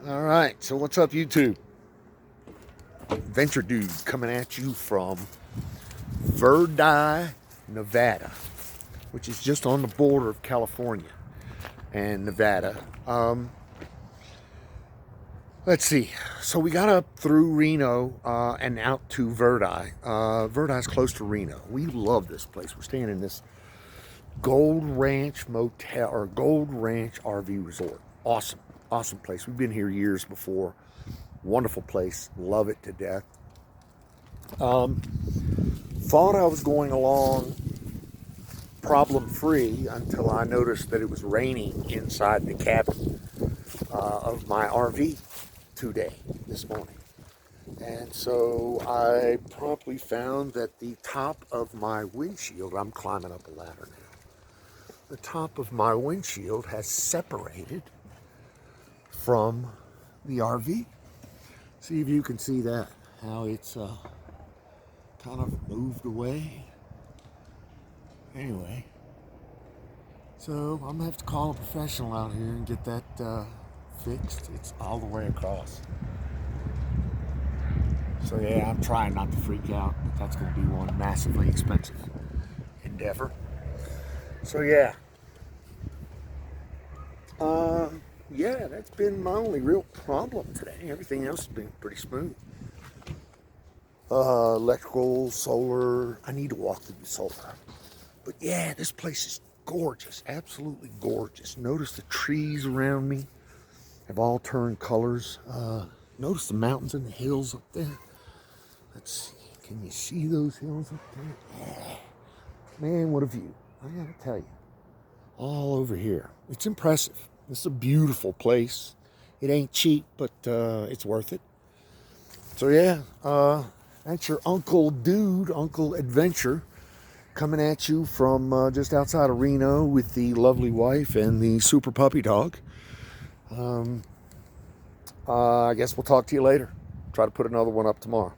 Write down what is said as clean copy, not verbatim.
All right, so what's up, YouTube? Adventure Dude coming at you from Verdi, Nevada, which is just on the border of California and Nevada. Let's see. So we got up through Reno and out to Verdi. Verdi's close to Reno. We love this place. We're staying in this Gold Ranch Motel or Gold Ranch RV Resort. Awesome, awesome place. We've been here years before. Wonderful place. Love it to death. Thought I was going along problem-free until I noticed that it was raining inside the cabin of my RV today, this morning. And so I promptly found that the top of my windshield, I'm climbing up a ladder now, the top of my windshield has separated from the RV. See if you can see that, how it's kind of moved away. Anyway, so I'm gonna have to call a professional out here and get that fixed. It's all the way across. So yeah, I'm trying not to freak out, but that's gonna be one massively expensive endeavor. So yeah. Yeah, that's been my only real problem today. Everything else has been pretty smooth. Electrical, solar. I need to walk through the solar. But yeah, this place is gorgeous. Absolutely gorgeous. Notice the trees around me have all turned colors. Notice the mountains and the hills up there. Let's see. Can you see those hills up there? Yeah. Man, what a view. I gotta tell you. All over here. It's impressive. This is a beautiful place. It ain't cheap, but it's worth it. So yeah, that's your Uncle Dude, Uncle Adventure, coming at you from just outside of Reno with the lovely wife and the super puppy dog. I guess we'll talk to you later. Try to put another one up tomorrow.